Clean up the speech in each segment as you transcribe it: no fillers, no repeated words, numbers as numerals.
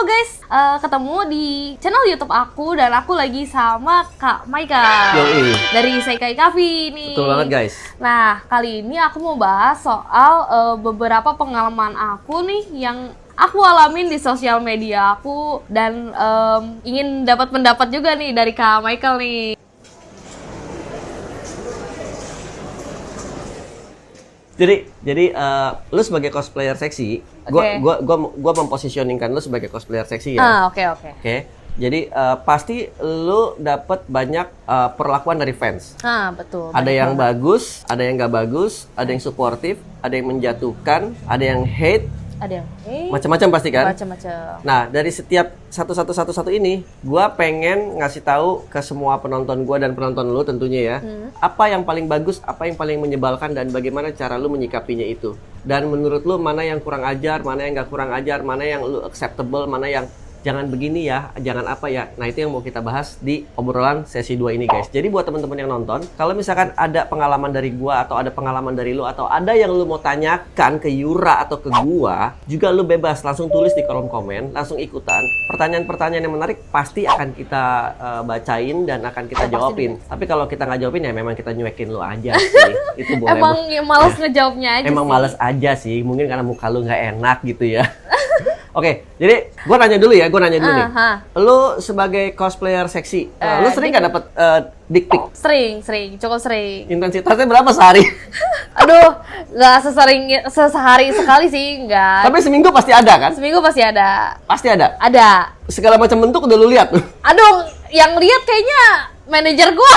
Halo guys, ketemu di channel YouTube aku dan aku lagi sama Kak Maika dari Seikai Cafe nih. Betul banget guys. Nah, kali ini aku mau bahas soal beberapa pengalaman aku nih yang aku alamin di sosial media aku dan ingin dapat pendapat juga nih dari Kak Michael nih. Jadi lu sebagai cosplayer seksi, gua mempositioningkan lu sebagai cosplayer seksi ya. Oke. Jadi pasti lu dapat banyak perlakuan dari fans. Betul. Ada yang bagus, ada yang nggak bagus, ada yang suportif, ada yang menjatuhkan, ada yang hate. Ada yang macam-macam pasti kan? Macam-macam. Nah, dari setiap satu ini, gua pengen ngasih tahu ke semua penonton gua dan penonton lu tentunya ya, apa yang paling bagus, apa yang paling menyebalkan dan bagaimana cara lu menyikapinya itu. Dan menurut lu mana yang kurang ajar, mana yang nggak kurang ajar, mana yang lu acceptable, mana yang jangan begini ya, jangan apa ya. Nah, itu yang mau kita bahas di obrolan sesi 2 ini guys. Jadi buat teman-teman yang nonton, kalau misalkan ada pengalaman dari gua atau ada pengalaman dari lu atau ada yang lu mau tanyakan ke Yura atau ke gua, juga lu bebas langsung tulis di kolom komen, langsung ikutan. Pertanyaan-pertanyaan yang menarik pasti akan kita bacain dan akan kita jawabin. Tapi kalau kita nggak jawabin ya memang kita nyuekin lu aja sih. Itu boleh. Emang males ngejawabnya aja. Emang sih. males aja sih, mungkin karena muka lu nggak enak gitu ya. Oke, jadi gue nanya dulu nih. Lu sebagai cosplayer seksi, lu sering nggak dapet dick pic? Sering, cukup sering. Intensitasnya berapa sehari? Aduh, nggak sehari sekali sih, nggak. Tapi seminggu pasti ada kan? Seminggu pasti ada. Pasti ada? Ada. Segala macam bentuk udah lu lihat? Aduh, yang lihat kayaknya manajer gua.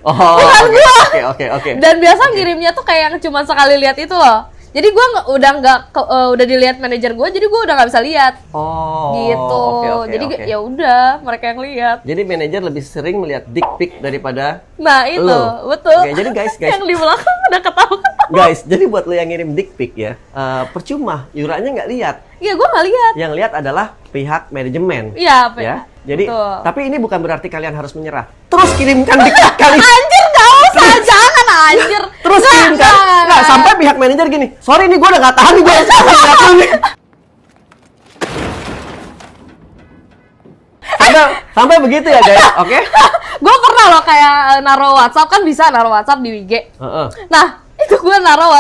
Oh, bukan gua. Oke. Dan biasa ngirimnya tuh kayak yang cuma sekali lihat itu loh. Jadi gue udah dilihat manajer gue, jadi gue udah nggak bisa lihat. Oh. Gitu. Jadi ya udah mereka yang lihat. Jadi manajer lebih sering melihat dick pic daripada. Nah itu lu. Betul. Oke, jadi guys. Yang di belakang udah ketawa. Guys, jadi buat lo yang ngirim dick pic ya, percuma, Yuranya nggak lihat. Iya, gue nggak lihat. Yang lihat adalah pihak manajemen. Iya. Ya. Jadi, betul. Tapi ini bukan berarti kalian harus menyerah. Terus kirimkan dick pic kalian. Anjir, nggak usah, jangan anjir. Terus kirimkan. Nggak, sampai pihak manajer gini, sorry nih gue udah nggak tahan nih, gue harus lihat lu nih. Sampai begitu ya guys, oke? Gue pernah loh kayak naruh WhatsApp, kan bisa naruh WhatsApp di WG. Nah, itu gue naruh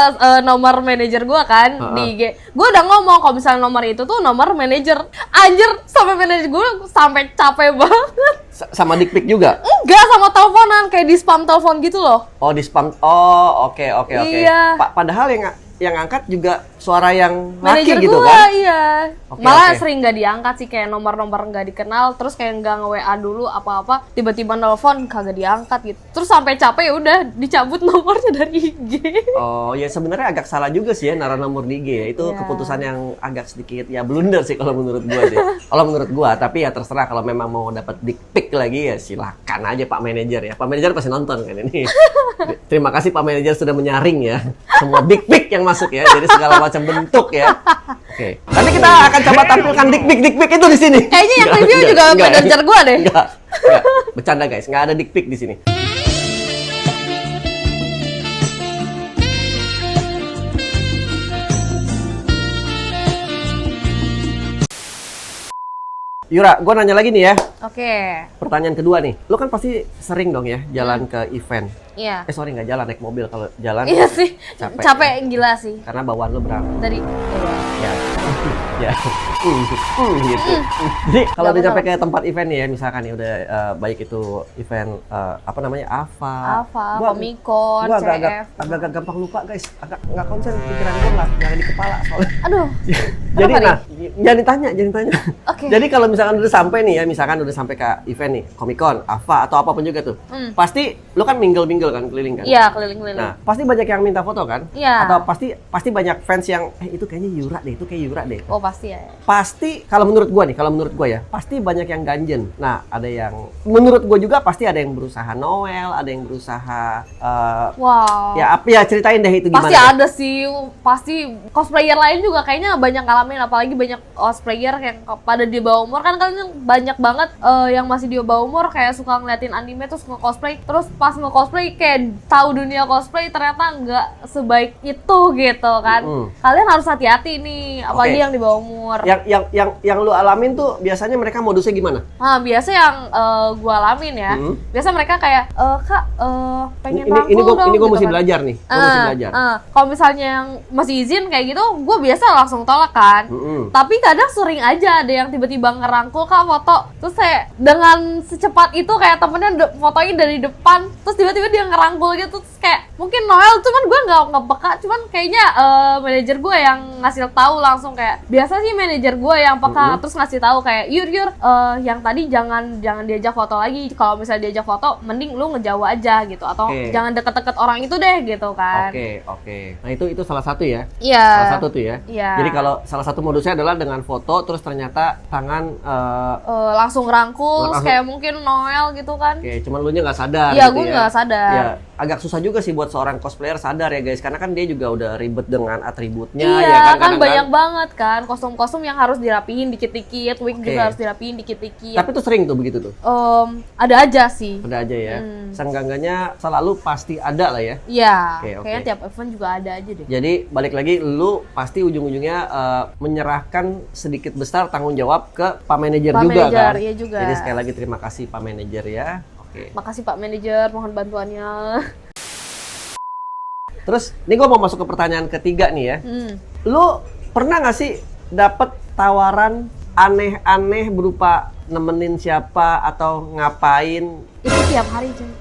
nomor manajer gue kan di IG. Gue udah ngomong kalau misalnya nomor itu tuh nomor manajer. Anjir, sampai manajer gue sampai capek banget. Sama dick pic juga? Enggak, sama teleponan, kayak di spam telepon gitu loh. Oh, di spam. Oh, oke. Iya. Padahal yang angkat juga suara yang manajer laki gitu gua, kan? Iya. Malah sering nggak diangkat sih, kayak nomor-nomor nggak dikenal, terus kayak nggak nge-WA dulu apa-apa, tiba-tiba nelfon kagak diangkat gitu. Terus sampai capek ya udah dicabut nomornya dari IG. Oh, ya sebenarnya agak salah juga sih ya naruh nomor di IG ya. Itu keputusan yang agak sedikit ya blunder sih kalau menurut gua sih. Kalau menurut gua, tapi ya terserah kalau memang mau dapat dick pic lagi ya silakan aja Pak Manajer ya. Pak Manajer pasti nonton kan ini. Terima kasih Pak Manajer sudah menyaring ya semua dick pic yang masuk ya. Jadi segala macam bentuk ya. Oke. Nanti kita akan coba tampilkan dick pic itu di sini. Kayaknya yang review juga manajer gua deh. Enggak. Bercanda guys, nggak ada dick pic di sini. Yura, gue nanya lagi nih ya. Oke. Pertanyaan kedua nih. Lo kan pasti sering dong ya jalan ke event. Iya. Sorry, nggak jalan, naik mobil. Kalau jalan iya sih. Capek ya. Gila sih. Karena bawaan lo berat. Dari ya. Gitu. Jadi kalau udah sampai ke tempat event nih ya, misalkan nih udah baik itu event apa namanya? AVA, Comic-Con, gua CF. agak gampang lupa guys. Agak nggak konsen, pikiran gue nggak di kepala soalnya. Aduh. Jadi jangan ditanya. Oke. Jadi kalau misalkan udah sampai nih ya, misalkan udah sampai ke event nih, Comic-Con, AVA atau apapun juga tuh, pasti lo kan mingle kan, keliling kan? Iya, keliling. Nah, pasti banyak yang minta foto kan? Iya. Atau pasti banyak fans yang itu kayaknya Yura deh, itu kayak Yura deh. Oh, pasti ya. Pasti kalau menurut gua ya, pasti banyak yang ganjen. Nah, ada yang menurut gua juga pasti ada yang berusaha Noel, ada yang berusaha wow. Ya ceritain deh itu gimana. Pasti ada sih, pasti cosplayer lain juga kayaknya banyak ngalamin, apalagi banyak cosplayer yang pada di bawah umur kan banyak banget yang masih di bawah umur kayak suka ngeliatin anime terus nge-cosplay, terus pas nge-cosplay kayak tahu dunia cosplay ternyata nggak sebaik itu gitu kan. Kalian harus hati-hati nih, apalagi yang di bawah umur. yang lu alamin tuh biasanya mereka modusnya gimana? Nah, biasa yang gue alamin ya, biasa mereka kayak, Kak, pengen rangkul dong. Ini gue gitu mesti kan. belajar nih. Gue mesti belajar. Kalau misalnya yang masih izin kayak gitu, gue biasa langsung tolak kan. Tapi kadang sering aja ada yang tiba-tiba ngerangkul, Kak, foto. Terus saya dengan secepat itu kayak temennya fotoin dari depan, terus tiba-tiba dia ngerangkul gitu, terus kayak mungkin Noel, cuman gue nggak peka, cuman kayaknya manajer gue yang ngasih tahu langsung kayak, biasa sih manajer gue yang peka, terus ngasih tahu kayak, Yur, yang tadi jangan diajak foto lagi. Kalau misalnya diajak foto, mending lu ngejauh aja gitu, atau jangan deket-deket orang itu deh gitu kan. Oke. Nah itu salah satu ya. Iya. Salah satu tuh ya. Iya. Jadi kalau salah satu modusnya adalah dengan foto, terus ternyata tangan langsung rangkul, terus kayak mungkin Noel gitu kan. Oke, cuman lu nya nggak sadar. Iya, gitu gue ya. nggak sadar. Ya, agak susah juga sih buat seorang cosplayer sadar ya guys, karena kan dia juga udah ribet dengan atributnya. Iya, ya kan banyak banget kan kostum-kostum yang harus dirapihin dikit-dikit, wig juga harus dirapihin dikit-dikit. Tapi tuh sering tuh begitu tuh? Ada aja sih. Ada aja ya. Seenggaknya selalu pasti ada lah ya. Iya, Oke. kayaknya tiap event juga ada aja deh. Jadi balik lagi, lu pasti ujung-ujungnya menyerahkan sedikit besar tanggung jawab ke Pak Manajer juga kan? Iya juga. Jadi sekali lagi terima kasih Pak Manajer ya. Oke. Makasih Pak Manajer, mohon bantuannya. Terus, ini gue mau masuk ke pertanyaan ketiga nih ya. Lu pernah nggak sih dapet tawaran aneh-aneh berupa nemenin siapa atau ngapain? Itu tiap hari, cuy.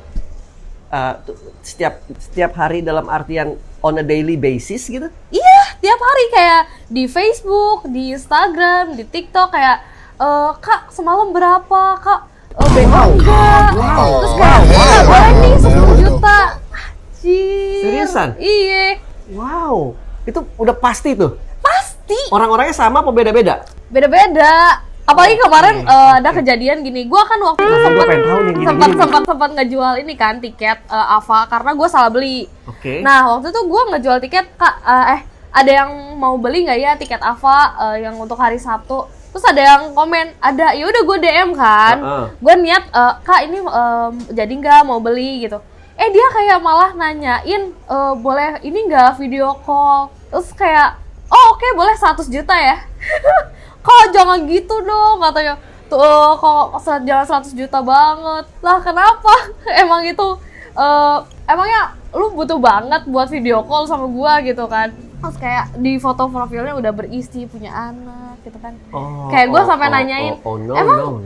Setiap hari dalam artian on a daily basis gitu? Iya, tiap hari kayak di Facebook, di Instagram, di TikTok kayak, Kak, semalam berapa, Kak? BO enggak? Terus kayak, Kak, boleh nih 10 juta. Anjir. Seriusan? Iya. Wow, itu udah pasti tuh? Pasti. Orang-orangnya sama apa beda-beda? Beda-beda. Apalagi kemarin ada kejadian gini, gue kan waktu itu sempat ngejual ini kan tiket Ava karena gue salah beli. Nah waktu itu gue ngejual tiket, Kak, ada yang mau beli nggak ya tiket Ava yang untuk hari Sabtu? Terus ada yang komen, ada. Ya udah gue DM kan, gue niat, Kak ini jadi nggak mau beli gitu. Dia kayak malah nanyain, boleh ini nggak video call? Terus kayak, oke, boleh 100 juta ya? Kok jangan gitu dong, katanya. Tuh, kok jangan 100 juta banget. Lah kenapa? Emang itu, emangnya lu butuh banget buat video call sama gua gitu kan? Terus kayak di foto profilnya udah beristri, punya anak gitu kan. Kayak gua sampai nanyain, emang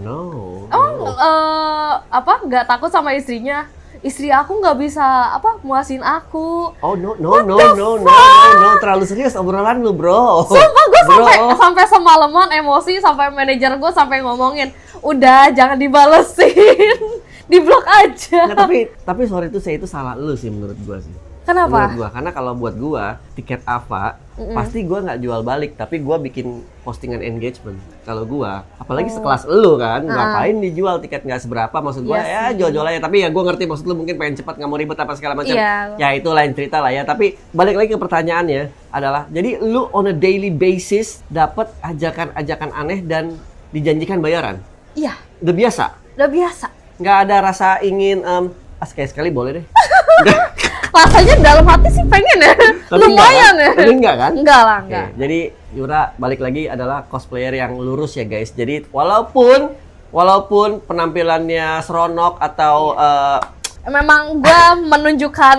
nggak takut sama istrinya? Istri aku nggak bisa muasin aku. No, terlalu serius obrolan lu, bro. Sumpah gue sampai semalaman emosi, sampai manajer gue sampai ngomongin, udah jangan dibalesin, diblok aja. Nggak, tapi sorry itu salah lu sih menurut gue sih. Kenapa? Menurut gua, karena kalau buat gua tiket Ava pasti gua nggak jual balik, tapi gua bikin postingan engagement. Kalau gua, apalagi sekelas elu kan, ngapain dijual tiket nggak seberapa? Maksud gua ya jual-jual aja. Tapi ya gua ngerti maksud lu mungkin pengen cepat, nggak mau ribet apa segala macam. Ya itu lain cerita lah ya. Tapi balik lagi ke pertanyaannya adalah, jadi lu on a daily basis dapat ajakan-ajakan aneh dan dijanjikan bayaran? Iya. Udah biasa? Udah biasa. Nggak ada rasa ingin sekali-sekali boleh deh. Rasanya dalam hati sih pengen ya. Tapi lumayan enggak, ya. Tapi enggak kan? Enggak lah, enggak. Jadi Yura balik lagi adalah cosplayer yang lurus ya guys. Jadi walaupun penampilannya seronok atau memang gua menunjukkan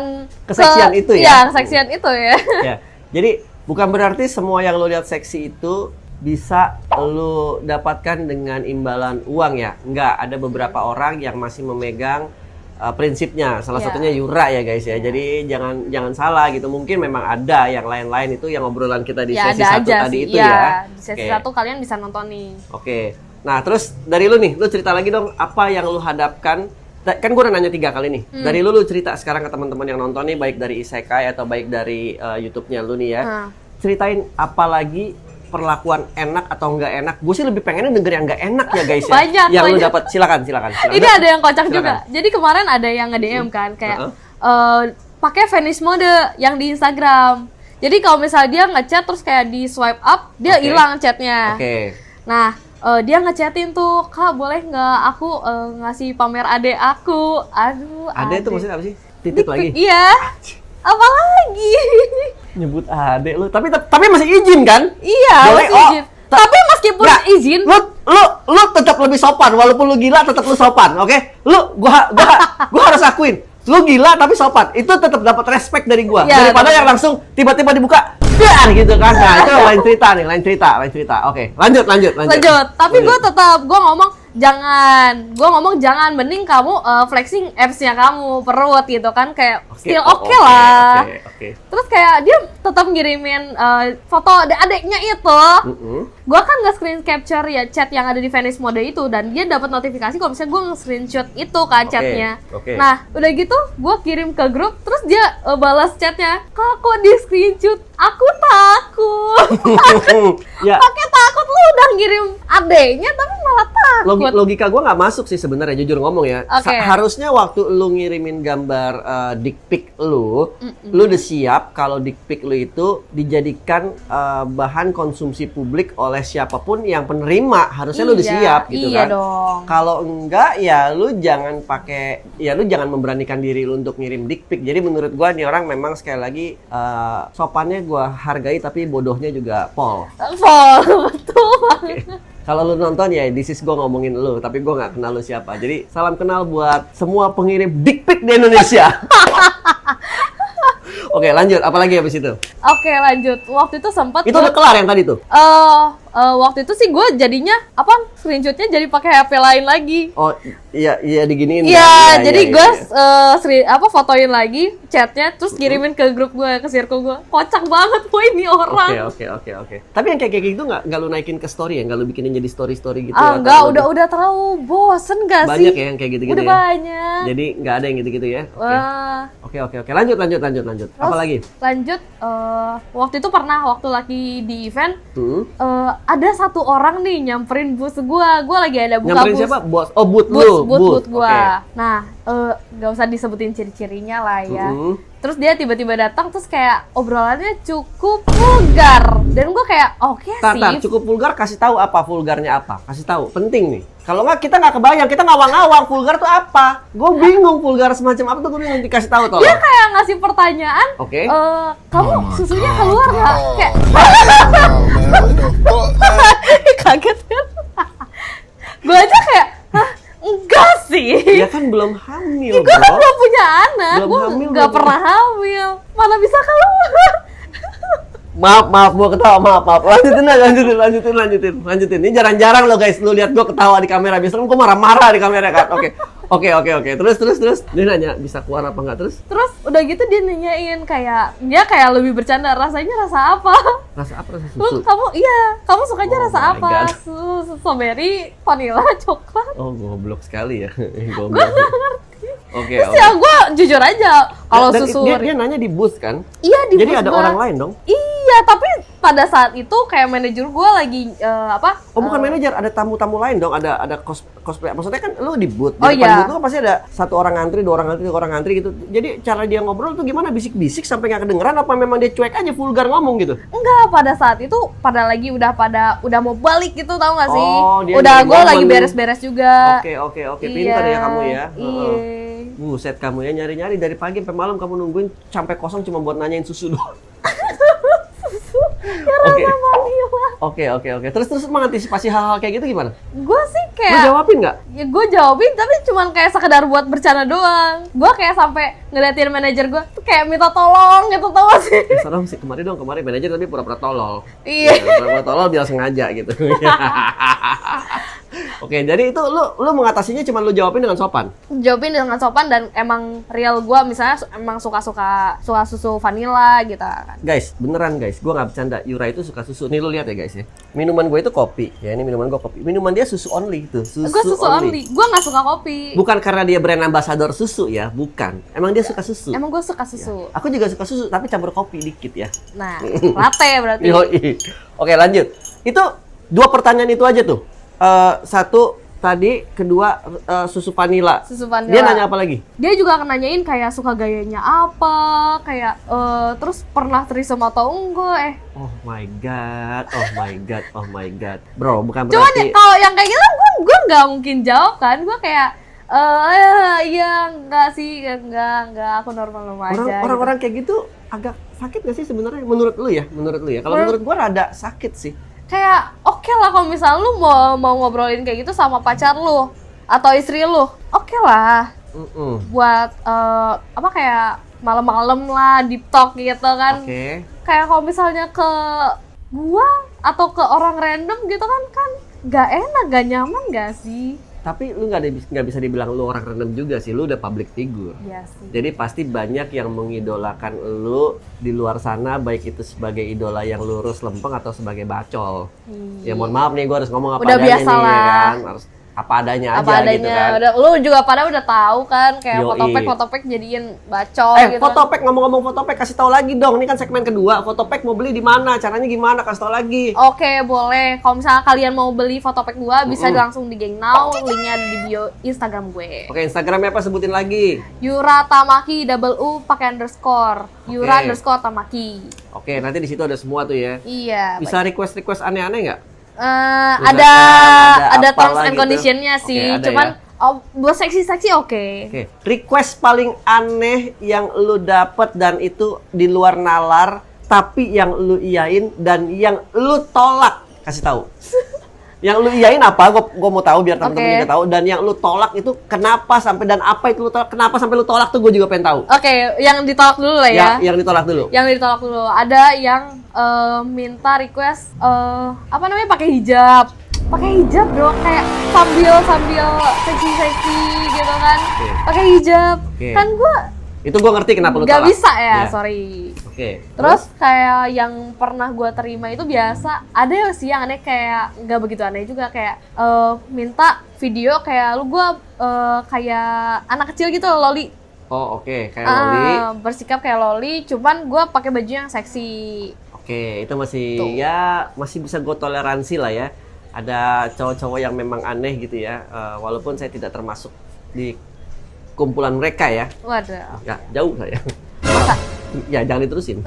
keseksian itu ya. Iya, keseksian itu ya. Ya. Jadi bukan berarti semua yang lo lihat seksi itu bisa lo dapatkan dengan imbalan uang ya. Enggak, ada beberapa orang yang masih memegang prinsipnya, salah satunya Yura ya guys ya. Jadi jangan salah gitu. Mungkin memang ada yang lain-lain itu yang obrolan kita di sesi 1 tadi itu ya. Di sesi 1 kalian bisa nonton nih. Oke. Nah terus dari lu nih, lu cerita lagi dong apa yang lu hadapkan. Kan gue udah nanya 3 kali nih. Dari lu cerita sekarang ke teman-teman yang nonton nih, baik dari Isekai atau baik dari YouTube-nya lu nih ya. Ceritain apa lagi perlakuan enak atau enggak enak. Gue sih lebih pengennya denger yang enggak enak ya guys ya. Banyak. Yang lu dapat, silakan. Ini ada yang kocak juga. Jadi kemarin ada yang nge-DM kan kayak pakai vanish mode yang di Instagram. Jadi kalau misalnya dia ngechat terus kayak di swipe up, dia hilang chatnya. Nah, dia ngechatin tuh, Kak boleh nggak aku ngasih pamer adek aku. Aduh, adek itu maksudnya apa sih? Titik lagi? Iya. Apalagi? Nyebut adek lu, tapi masih izin kan? Iya, boleh, masih izin. Tapi meskipun Nggak, izin, lu tetap lebih sopan walaupun lu gila tetap lu sopan, oke? Gua harus akuin. Lu gila tapi sopan. Itu tetap dapat respect dari gua. Ya, Daripada yang langsung tiba-tiba dibuka dar gitu kan. Nah, itu lain cerita. Oke, lanjut. Tapi gue ngomong jangan, mending kamu flexing abs-nya kamu, perut gitu kan, kayak still oke lah. Oke. Terus kayak dia tetap ngirimin foto adeknya itu. Gue kan nggak screen capture ya chat yang ada di Venice Mode itu, dan dia dapat notifikasi kalau misalnya gue nge-screenshot itu kan chatnya. Oke. Nah udah gitu gue kirim ke grup, terus dia balas chatnya, kok di screenshot, aku takut. Ya. Pakai takut, lu udah ngirim adeknya tapi malah takut. Logika gue nggak masuk sih sebenarnya, jujur ngomong ya. Oke. Harusnya waktu lu ngirimin gambar dick pic lu udah siap kalau dick pic lu itu dijadikan bahan konsumsi publik oleh siapapun yang penerima. Harusnya lu udah siap gitu iya kan. Dong. Kalau enggak ya lu jangan memberanikan diri lu untuk ngirim dick pic. Jadi menurut gue nih orang memang sekali lagi sopannya gue hargai tapi bodohnya juga pol. Betul banget. Kalau lu nonton ya, this is gue ngomongin lu, tapi gue nggak kenal lu siapa. Jadi salam kenal buat semua pengirim dick pic di Indonesia. Oke, lanjut. Apalagi habis itu? Oke, lanjut. Waktu itu sempat Itu udah kelar yang tadi tuh? waktu itu sih gue jadinya screenshotnya jadi pakai HP lain lagi. Oh iya diginiin. Iya, jadi gue fotoin lagi chatnya, terus kirimin ke grup gue, ke circle gue. Kocak banget boy ini orang. Oke. Tapi yang kayak gitu nggak lu naikin ke story ya? Nggak lu bikinin jadi story gitu? Enggak, udah terlalu bosen gak sih? Banyak ya yang kayak gitu-gitu udah ya? Banyak. Jadi nggak ada yang gitu-gitu ya? Oke. Lanjut. Terus, apa lagi? Lanjut, waktu itu waktu lagi di event, ada satu orang nih nyamperin bus gue lagi ada buka nyamperin bus. Siapa? Bos? Oh, boot lu. Boot gue. Okay. Nah, gak usah disebutin ciri-cirinya lah ya. Terus dia tiba-tiba datang, terus kayak obrolannya cukup vulgar. Dan gue kayak, oke sih. Cukup vulgar, kasih tahu apa vulgarnya apa. Kasih tahu, penting nih. Kalau nggak, kita nggak kebayang, kita ngawang-ngawang vulgar tuh apa. Gue bingung vulgar semacam apa tuh, gue bingung dikasih tahu tolong. Dia kayak ngasih pertanyaan, Oke. Kamu susunya keluar nggak? Kayak, kaget kan? Gue aja kayak, hah? Enggak sih. Dia kan belum hamil, gue kan belum punya anak, gue nggak pernah hamil, mana bisa keluar. Maaf, gua ketawa, maaf. Lanjutin. Ini jarang-jarang lo guys, lu lihat gua ketawa di kamera. Biasanya kan gua marah-marah di kamera kan. Oke. Terus. Dia nanya bisa keluar apa enggak terus? Terus udah gitu dia nanyain dia kayak lebih bercanda, rasanya rasa apa? Rasa apa? Rasa susu? Kamu sukanya rasa my apa? God. Susu strawberry, vanilla, coklat. Oh, goblok sekali ya. Gue gak ngerti. Oke. Terus ya gue jujur aja kalau Dan susu. Dia nanya di booth kan? Iya di Jadi booth ada gua. orang lain dong? Iya, tapi pada saat itu kayak manajer gue lagi Oh bukan manajer, ada tamu-tamu lain dong, ada cosplay. Maksudnya kan lu di booth, Oh, di depan iya. booth lu kan pasti ada satu orang ngantri, dua orang ngantri gitu. Jadi cara dia ngobrol tuh gimana, bisik-bisik sampai nggak kedengeran apa memang dia cuek aja vulgar ngomong gitu? Enggak, pada saat itu udah mau balik gitu, tau gak sih? Oh, dia udah nyari gue lagi momen. beres-beres juga. Oke, pintar ya kamu ya. Iya. Buset kamu ya, nyari-nyari dari pagi sampai malam kamu nungguin sampai kosong cuma buat nanyain susu doang. Oke. Terus mengantisipasi hal-hal kayak gitu gimana? Gue sih Lu kayak jawabin nggak? ya gue jawabin, tapi cuman kayak sekedar buat bercanda doang. Gue kayak sampai ngeliatin manajer gue tuh kayak minta tolong gitu, tau gak sih? Serem sih kemarin manajer tapi pura-pura tolol. Iya. Pura-pura tolol biar sengaja gitu. Oke, jadi itu lu mengatasinya cuma lu jawabin dengan sopan. Jawabin dengan sopan, dan emang real gue misalnya emang suka susu vanilla gitu kan. Guys, beneran guys, gue nggak bercanda. Yura itu suka susu. Nih lu lihat ya guys ya. Minuman gue itu kopi. Ya ini minuman gue kopi. Minuman dia susu only tuh. Gue susu only. Gue nggak suka kopi. Bukan karena dia brand ambassador susu ya, bukan. Emang dia suka susu. Emang gue suka susu. Ya. Aku juga suka susu, tapi campur kopi dikit ya. Nah, latte berarti. Yoi. Oke, lanjut. Itu 2 pertanyaan itu aja tuh. Satu tadi, kedua susu vanilla. Dia nanya apa lagi? Dia juga akan nanyain kayak suka gayanya apa, kayak terus pernah threesome atau enggak Oh my god. Bro, bukan Cuman berarti kalau yang kayak gitu gue nggak mungkin jawab kan. Gue kayak iya enggak sih, enggak, aku normal aja. Orang-orang kayak gitu agak sakit gak sih sebenarnya menurut lu ya? Kalau menurut gua rada sakit sih. kayak oke lah kalau misalnya lu mau ngobrolin kayak gitu sama pacar lu atau istri lu, oke lah. Buat apa kayak malam-malam lah deep talk gitu kan. Kayak kalau misalnya ke gua atau ke orang random gitu kan nggak enak, nggak nyaman nggak sih? Tapi lu nggak bisa dibilang lu orang random juga sih, lu udah public figure. Iya sih. Jadi pasti banyak yang mengidolakan lu di luar sana, baik itu sebagai idola yang lurus lempeng atau sebagai bacol. Ya mohon maaf nih, gue harus ngomong apa udah adanya biasa nih, lah. ya kan? Harus apa adanya apa aja adanya, gitu kan. lu juga pada udah tahu kan kayak Yoi. fotopek jadiin bacol gitu. Fotopek, ngomong-ngomong fotopek, kasih tahu lagi dong. Ini kan segmen kedua. Fotopek mau beli di mana? Caranya gimana? Kasih tahu lagi. Oke, boleh. Kalau misalnya kalian mau beli fotopek gua, bisa langsung di Gang Now. Linknya ada di bio Instagram gue. Oke, Instagramnya apa? Sebutin lagi. Yura Tamaki U pakai underscore. Yura underscore Tamaki. Oke, nanti di situ ada semua tuh ya. Iya. Bisa request aneh-aneh nggak? Ada terms and gitu. conditionnya sih. Oke, Cuman buat seksi-seksi oke. Request paling aneh yang lu dapet dan itu di luar nalar, tapi yang lu iyain dan yang lu tolak, kasih tahu. Yang lu iyain apa? Gue mau tahu biar teman-teman juga tahu. Dan yang lu tolak itu kenapa sampai dan apa itu lu tolak? Kenapa sampai lu tolak tuh gue juga pengen tahu. Oke, yang ditolak dulu lah ya. Yang ditolak dulu. Yang ditolak dulu. Ada yang minta request apa namanya pakai hijab. Pakai hijab dong, kayak sambil seksi-seksi gitu kan. Pakai hijab. Kan gue itu gue ngerti kenapa lu tolak. Gak bisa ya, sorry. Terus kayak yang pernah gue terima itu biasa, ada sih yang aneh kayak nggak begitu aneh juga kayak minta video kayak lu gue kayak anak kecil gitu loli. Kayak loli. Bersikap kayak loli, cuman gue pakai baju yang seksi. Itu masih bisa gue toleransi lah ya. Ada cowok-cowok yang memang aneh gitu ya, walaupun saya tidak termasuk di kumpulan mereka ya. Waduh. Ya, jauh saya. Masa? Ya, jangan diterusin.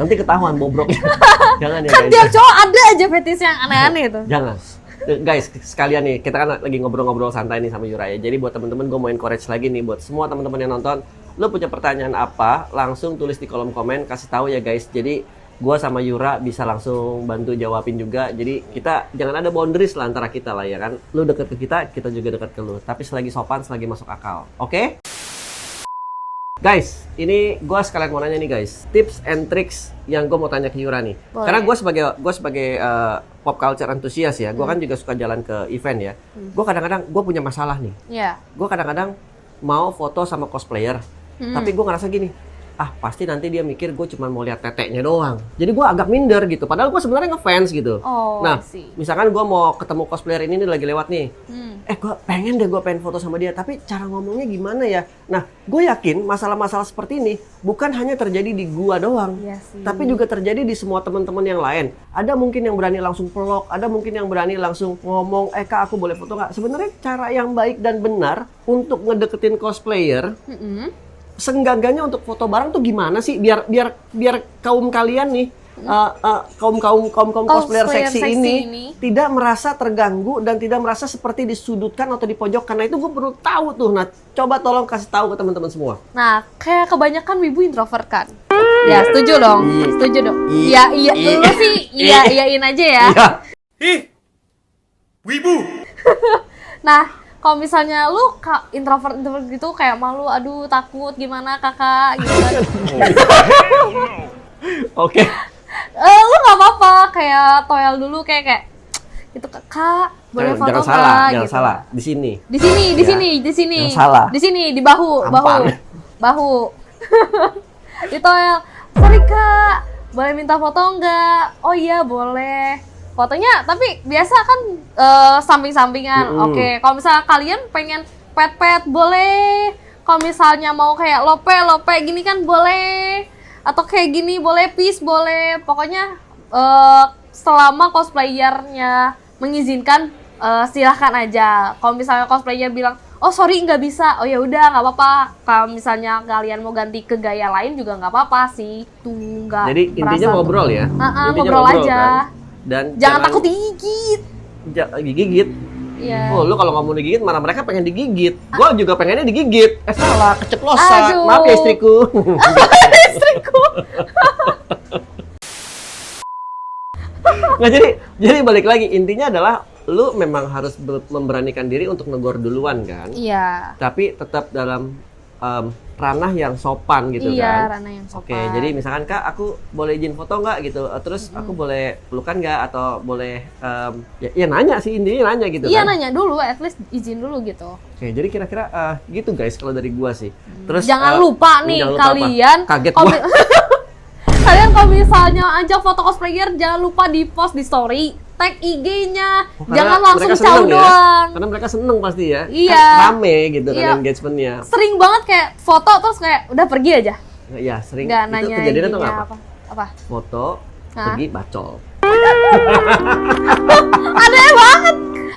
Nanti ketahuan bobroknya. Jangan ya, kan guys. tiap cowok ada aja fetis yang aneh-aneh itu. Jangan. Guys, sekalian nih, kita kan lagi ngobrol-ngobrol santai nih sama Yura ya. Jadi buat teman-teman, gue mau encourage lagi nih buat semua teman-teman yang nonton, lo punya pertanyaan apa, langsung tulis di kolom komen, kasih tahu ya guys. Jadi gue sama Yura bisa langsung bantu jawabin juga. Jadi kita jangan ada boundaries lah antara kita lah ya kan. Lu deket ke kita juga deket ke lu. Tapi selagi sopan, selagi masuk akal. Oke? Guys, ini gue sekalian mau nanya nih guys, tips and tricks yang gue mau tanya ke Yura nih. Boleh. Karena gue sebagai pop culture enthusiast ya, gue kan juga suka jalan ke event ya. Gue kadang-kadang gue punya masalah nih. Iya. Gue kadang-kadang mau foto sama cosplayer, tapi gue ngerasa gini, pasti nanti dia mikir gue cuma mau lihat teteknya doang. Jadi gue agak minder gitu. Padahal gue sebenarnya ngefans gitu. Nah, misalkan gue mau ketemu cosplayer ini nih lagi lewat nih. Gue pengen foto sama dia. Tapi cara ngomongnya gimana ya? Nah, gue yakin masalah-masalah seperti ini bukan hanya terjadi di gue doang. Iya sih. Tapi juga terjadi di semua teman-teman yang lain. Ada mungkin yang berani langsung peluk. Ada mungkin yang berani langsung ngomong, Kak aku boleh foto nggak? Sebenarnya cara yang baik dan benar untuk ngedeketin cosplayer, senggangganya untuk foto bareng tuh gimana sih biar kaum kalian nih kaum cosplayer seksi ini tidak merasa terganggu dan tidak merasa seperti disudutkan atau dipojokkan. Nah itu gue perlu tahu tuh. Nah coba tolong kasih tahu ke teman-teman semua. Nah kayak kebanyakan wibu introvert kan. Ya setuju dong. Iya lu sih iyain aja ya. Ih, wibu. Nah kalau misalnya lu introvert gitu kayak malu, aduh takut gimana kakak gitu kan. Oke. Lu nggak apa-apa kayak toyal dulu kayak gitu kak boleh foto nggak? Jangan salah. Di sini. Di sini. Jangan salah. Di sini di bahu. Di toyal. Sorry kak, boleh minta foto nggak? Oh iya boleh. Fotonya tapi biasa kan samping-sampingan. Oke, kalau misalnya kalian pengen pet boleh. Kalau misalnya mau kayak lope gini kan boleh. Atau kayak gini boleh, peace boleh. Pokoknya selama cosplayernya mengizinkan silahkan aja. Kalau misalnya cosplayer bilang, "Oh, sorry nggak bisa." Oh ya udah nggak apa-apa. Kalau misalnya kalian mau ganti ke gaya lain juga nggak apa-apa sih. Tuh nggak. Jadi intinya ngobrol ya. Ngobrol aja. Kan? Dan jangan takut digigit. Digigit. Iya. Oh, lu kalau nggak mau digigit, mana mereka pengen digigit. Gua juga pengennya digigit. Salah, keceplosan. Aduh. Maaf ya istriku. Nggak, jadi balik lagi, intinya adalah lu memang harus memberanikan diri untuk negor duluan kan. Iya. Tapi tetap dalam ranah yang sopan gitu Iya, kan. ranah yang sopan. Oke, jadi misalkan Kak, aku boleh izin foto nggak gitu, terus aku boleh pelukan nggak, atau boleh ya nanya sih, intinya nanya gitu Iya, kan. nanya dulu, at least izin dulu gitu. Oke, jadi kira-kira gitu guys kalau dari gua sih. Terus Jangan lupa nih jangan lupa apa? kalian Kaget kalau gua. kalian kalau misalnya ajak foto cosplayer jangan lupa di post di story, tag IG-nya. Karena Jangan langsung mereka caw seneng ya. doang. Karena mereka seneng pasti ya. Iya. Kan rame gitu Iya. kan engagement-nya. Sering banget kayak foto terus kayak udah pergi aja. Iya, sering. Nggak Itu nanya kejadian atau IG-nya apa? apa? Foto, Hah? pergi bacol.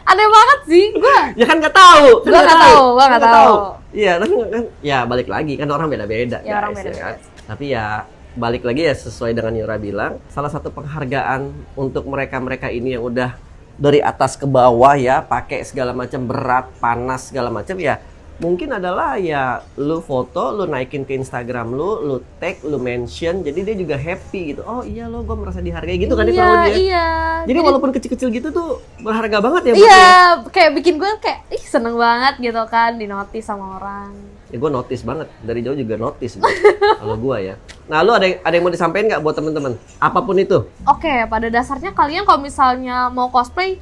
Aneh banget sih. Ya kan nggak tahu. Kan Gua nggak tahu, gua nggak tahu. Iya, tapi kan ya balik lagi kan orang beda-beda Ya, orang guys, beda-beda. kan. Tapi ya balik lagi ya sesuai dengan Yura bilang, salah satu penghargaan untuk mereka-mereka ini yang udah dari atas ke bawah ya, pakai segala macam, berat, panas segala macam ya. Mungkin adalah ya lu foto, lu naikin ke Instagram lu tag, lu mention, jadi dia juga happy gitu. Oh iya lo, gue merasa dihargai gitu kan dia kurang lebih ya. Iya. Jadi walaupun kecil-kecil gitu tuh berharga banget ya buat Iya, lu. kayak bikin gue kayak seneng banget gitu kan dinotis sama orang. Ya gue notice banget, dari jauh juga notice gua. Kalau gue ya. Nah lu ada yang mau disampaikan nggak buat temen-temen? Apapun itu. Oke, pada dasarnya kalian kalau misalnya mau cosplay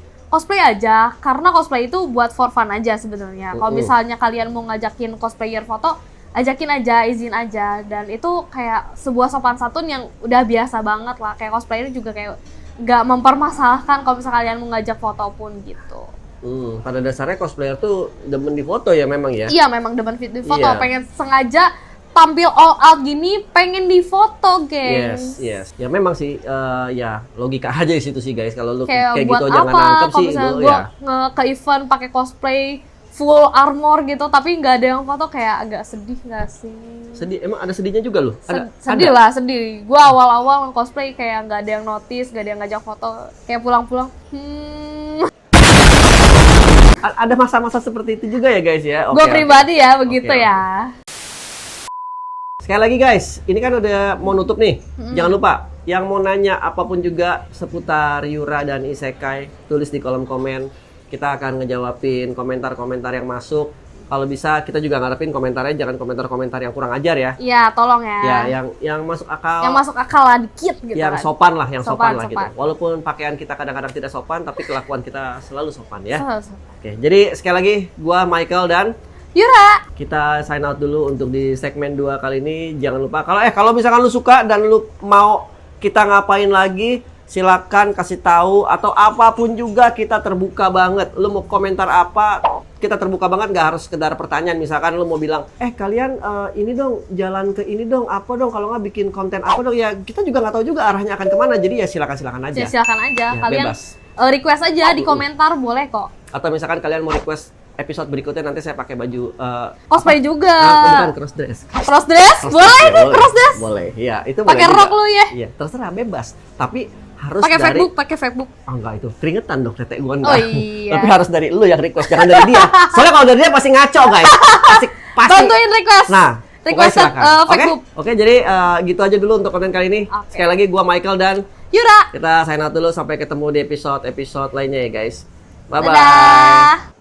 aja, karena cosplay itu buat for fun aja sebenarnya. Kalau misalnya kalian mau ngajakin cosplayer foto, ajakin aja, izin aja, dan itu kayak sebuah sopan santun yang udah biasa banget lah. Kayak cosplayer juga kayak nggak mempermasalahkan kalau misalnya kalian mau ngajak foto pun gitu. Pada dasarnya cosplayer tuh demen di foto ya memang ya. Iya, memang demen di foto, Iya. pengen sengaja tampil all out gini, pengen difoto, gengs. Yes. Ya memang sih, ya logika aja di situ sih guys. Kalau lu Kayak kayak buat gitu aja nggak apa nangkep kalau sih, misalnya lu gue ya. ke event pakai cosplay full armor gitu tapi nggak ada yang foto, kayak agak sedih nggak sih? Sedih, emang ada sedihnya juga lu? Sedih lah, sedih. Gue awal-awal cosplay kayak nggak ada yang notice, nggak ada yang ngajak foto, kayak pulang-pulang Ada masa-masa seperti itu juga ya guys ya. gue Oke, pribadi ya begitu Oke, ya. Sekali lagi guys, ini kan udah mau nutup nih. Jangan lupa, yang mau nanya apapun juga seputar Yura dan Isekai, tulis di kolom komen. Kita akan ngejawabin komentar-komentar yang masuk. Kalau bisa kita juga ngarepin komentarnya jangan komentar-komentar yang kurang ajar ya. Iya, tolong ya. Ya, yang masuk akal. Yang masuk akal lah dikit gitu Yang kan. sopan lah, yang sopan lah gitu. Sopan. Walaupun pakaian kita kadang-kadang tidak sopan, tapi kelakuan kita selalu sopan ya. Sopan. Oke, jadi sekali lagi gua Michael dan Yura. kita sign out dulu untuk di segmen 2 kali ini. Jangan lupa kalau misalkan lu suka dan lu mau kita ngapain lagi, silakan kasih tahu, atau apapun juga kita terbuka banget. Lu mau komentar apa, kita terbuka banget, nggak harus sekedar pertanyaan. Misalkan lu mau bilang, kalian ini dong, jalan ke ini dong, apa dong, kalau nggak bikin konten apa dong, ya kita juga nggak tahu juga arahnya akan kemana. Jadi ya silakan aja. Ya, silakan aja. Ya, Kalian bebas. request aja di komentar, boleh kok. Atau misalkan kalian mau request episode berikutnya, nanti saya pakai baju Cosplay juga. bukan cross dress. Cross dress? Boleh nih, cross dress. Boleh, iya itu Pakai boleh rok juga. lu ya? Iya, terserah bebas. Tapi harus Pakai dari pakai Facebook. Oh enggak, itu keringetan dong tetek gua Oh enggak. iya. Tapi harus dari lu yang request, jangan dari dia. Soalnya kalau dari dia pasti ngaco, guys. Pasti. Bantuin request. Nah, Request pokoknya silakan. Facebook. Oke, jadi gitu aja dulu untuk konten kali ini. Oke. Sekali lagi gua Michael dan Yura. kita sign out dulu, sampai ketemu di episode lainnya ya, guys. Bye bye. Dadah.